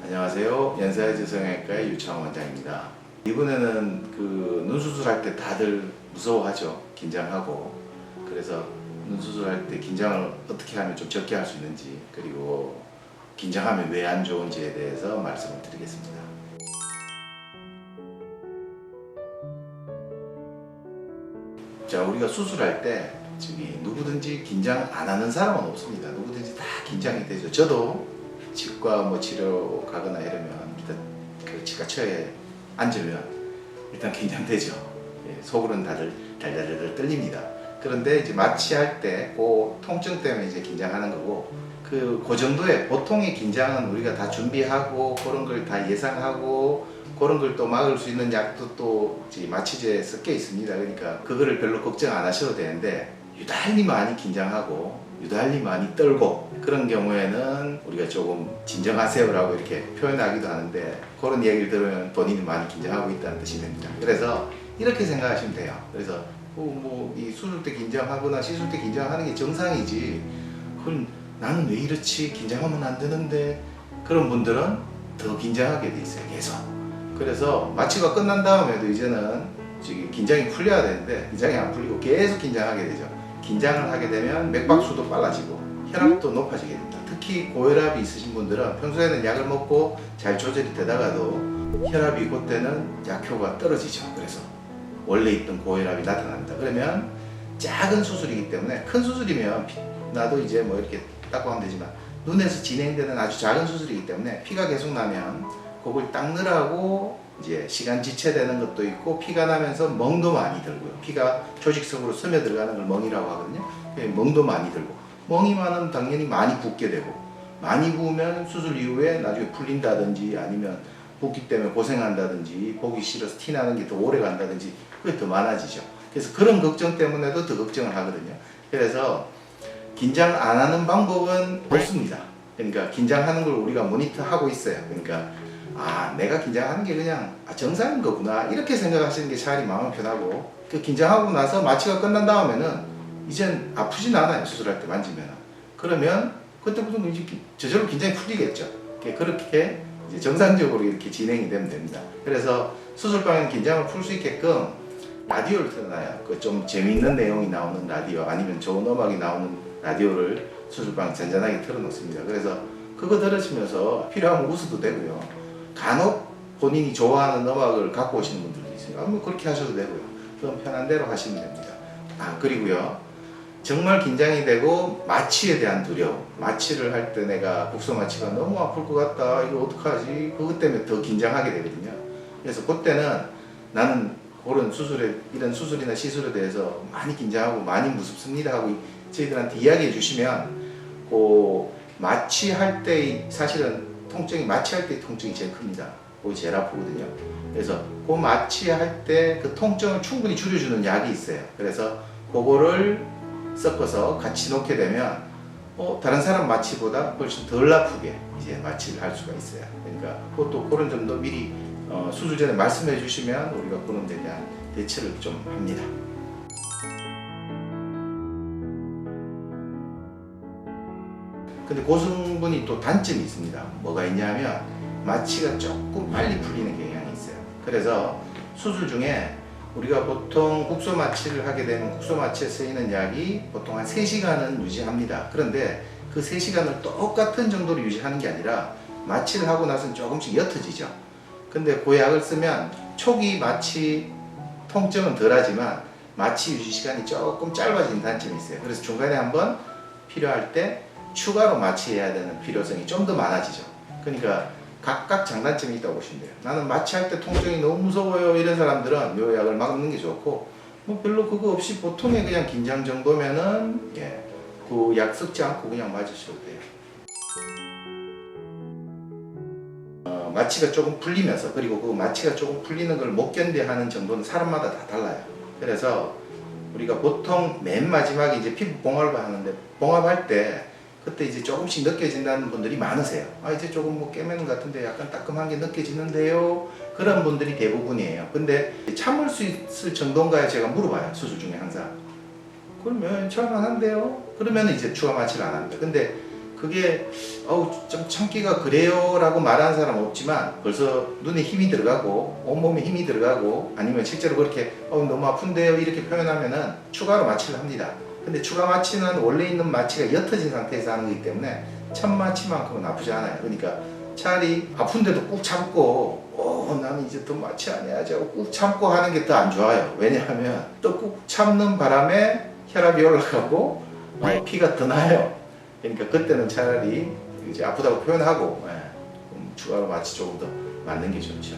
안녕하세요. 연세아이즈 성형외과의 유창원 원장입니다. 이번에는 눈 수술할 때 다들 무서워하죠. 긴장하고. 그래서 눈 수술할 때 긴장을 어떻게 하면 좀 적게 할 수 있는지, 그리고 긴장하면 왜 안 좋은지에 대해서 말씀을 드리겠습니다. 자, 우리가 수술할 때 누구든지 긴장 안 하는 사람은 없습니다. 누구든지 다 긴장이 되죠. 저도 치과 치료 가거나 이러면 일단 그 치과처에 앉으면 일단 긴장되죠. 예, 속으로는 다들 달달달 떨립니다. 그런데 이제 마취할 때 그 통증 때문에 이제 긴장하는 거고, 그 정도의 보통의 긴장은 우리가 다 준비하고 그런 걸 다 예상하고 그런 걸 또 막을 수 있는 약도 또 마취제에 섞여 있습니다. 그러니까 그거를 별로 걱정 안 하셔도 되는데, 유달리 많이 긴장하고 유달리 많이 떨고 그런 경우에는 우리가 조금 진정하세요라고 이렇게 표현하기도 하는데, 그런 얘기를 들으면 본인이 많이 긴장하고 있다는 뜻이 됩니다. 그래서 이렇게 생각하시면 돼요. 그래서 이 수술 때 긴장하거나 시술 때 긴장하는 게 정상이지, 그럼 나는 왜 이렇지, 긴장하면 안 되는데, 그런 분들은 더 긴장하게 돼 있어요, 계속. 그래서 마취가 끝난 다음에도 이제는 지금 긴장이 풀려야 되는데 긴장이 안 풀리고 계속 긴장하게 되죠. 긴장을 하게 되면 맥박수도 빨라지고 혈압도 높아지게 됩니다. 특히 고혈압이 있으신 분들은 평소에는 약을 먹고 잘 조절이 되다가도 혈압이 그때는 약효가 떨어지죠. 그래서 원래 있던 고혈압이 나타납니다. 그러면 작은 수술이기 때문에, 큰 수술이면 나도 이제 이렇게 닦고 하면 되지만, 눈에서 진행되는 아주 작은 수술이기 때문에 피가 계속 나면 그걸 닦느라고 이제 시간 지체되는 것도 있고, 피가 나면서 멍도 많이 들고요. 피가 조직 속으로 스며 들어가는 걸 멍이라고 하거든요. 멍도 많이 들고, 멍이 많으면 당연히 많이 붓게 되고, 많이 부으면 수술 이후에 나중에 풀린다든지 아니면 붓기 때문에 고생한다든지 보기 싫어서 티 나는 게 더 오래 간다든지 그게 더 많아지죠. 그래서 그런 걱정 때문에도 더 걱정을 하거든요. 그래서 긴장 안 하는 방법은 없습니다. 그러니까 긴장하는 걸 우리가 모니터하고 있어요. 그러니까 내가 긴장하는 게 그냥 정상인 거구나, 이렇게 생각하시는 게 차라리 마음이 편하고, 그 긴장하고 나서 마취가 끝난 다음에는 이젠 아프진 않아요. 수술할 때 만지면. 그러면 그때부터는 이제 저절로 긴장이 풀리겠죠. 그렇게 이제 정상적으로 이렇게 진행이 되면 됩니다. 그래서 수술방에는 긴장을 풀 수 있게끔 라디오를 틀어놔요. 그 좀 재미있는 내용이 나오는 라디오, 아니면 좋은 음악이 나오는 라디오를 수술방 잔잔하게 틀어놓습니다. 그래서 그거 들으시면서 필요하면 웃어도 되고요. 간혹 본인이 좋아하는 음악을 갖고 오시는 분들도 있어요. 그렇게 하셔도 되고요. 그럼 편한 대로 하시면 됩니다. 그리고요, 정말 긴장이 되고 마취에 대한 두려움, 마취를 할 때 내가 국소 마취가 너무 아플 것 같다, 이거 어떡하지, 그것 때문에 더 긴장하게 되거든요. 그래서 그때는 나는 그런 이런 수술이나 시술에 대해서 많이 긴장하고 많이 무섭습니다 하고 저희들한테 이야기해 주시면, 그 마취할 때 사실은 마취할 때 통증이 제일 큽니다. 그게 제일 아프거든요. 그래서 그 마취할 때 그 통증을 충분히 줄여주는 약이 있어요. 그래서 그거를 섞어서 같이 놓게 되면 다른 사람 마취보다 훨씬 덜 아프게 이제 마취를 할 수가 있어요. 그러니까 그것도 그런 점도 미리 수술 전에 말씀해 주시면 우리가 그런 데 대한 대처를 좀 합니다. 근데 고성분이 또 단점이 있습니다. 뭐가 있냐면 마취가 조금 빨리 풀리는 경향이 있어요. 그래서 수술 중에 우리가 보통 국소 마취를 하게 되면 국소 마취에 쓰이는 약이 보통 한 3시간은 유지합니다. 그런데 그 3시간을 똑같은 정도로 유지하는 게 아니라 마취를 하고 나서는 조금씩 옅어지죠. 근데 그 약을 쓰면 초기 마취 통증은 덜하지만 마취 유지 시간이 조금 짧아지는 단점이 있어요. 그래서 중간에 한번 필요할 때 추가로 마취해야 되는 필요성이 좀 더 많아지죠. 그러니까 각각 장단점이 있다고 보시면 돼요. 나는 마취할 때 통증이 너무 무서워요, 이런 사람들은 이 약을 막는 게 좋고, 별로 그거 없이 보통의 그냥 긴장 정도면은 그 약 섞지 않고 그냥 맞으셔도 돼요. 마취가 조금 풀리면서, 그리고 그 마취가 조금 풀리는 걸 못 견뎌하는 정도는 사람마다 다 달라요. 그래서 우리가 보통 맨 마지막에 이제 피부 봉합을 하는데, 봉합할 때 그때 이제 조금씩 느껴진다는 분들이 많으세요. 이제 조금 깨매는 것 같은데 약간 따끔한 게 느껴지는데요. 그런 분들이 대부분이에요. 근데 참을 수 있을 정도인가요? 제가 물어봐요. 수술 중에 항상. 그러면 참을만한데요? 그러면 이제 추가 마취를 안 합니다. 근데 그게 좀 참기가 그래요라고 말하는 사람은 없지만 벌써 눈에 힘이 들어가고 온몸에 힘이 들어가고 아니면 실제로 그렇게 너무 아픈데요 이렇게 표현하면은 추가로 마취를 합니다. 근데 추가 마취는 원래 있는 마취가 옅어진 상태에서 하는 거기 때문에 첫 마취만큼은 아프지 않아요. 그러니까 차라리 아픈데도 꾹 참고 나는 이제 또 마취 안 해야지 하고 꾹 참고 하는 게 더 안 좋아요. 왜냐하면 또 꾹 참는 바람에 혈압이 올라가고 피가 더 나요. 그러니까 그때는 차라리 이제 아프다고 표현하고 추가로 마취 조금 더 맞는 게 좋죠.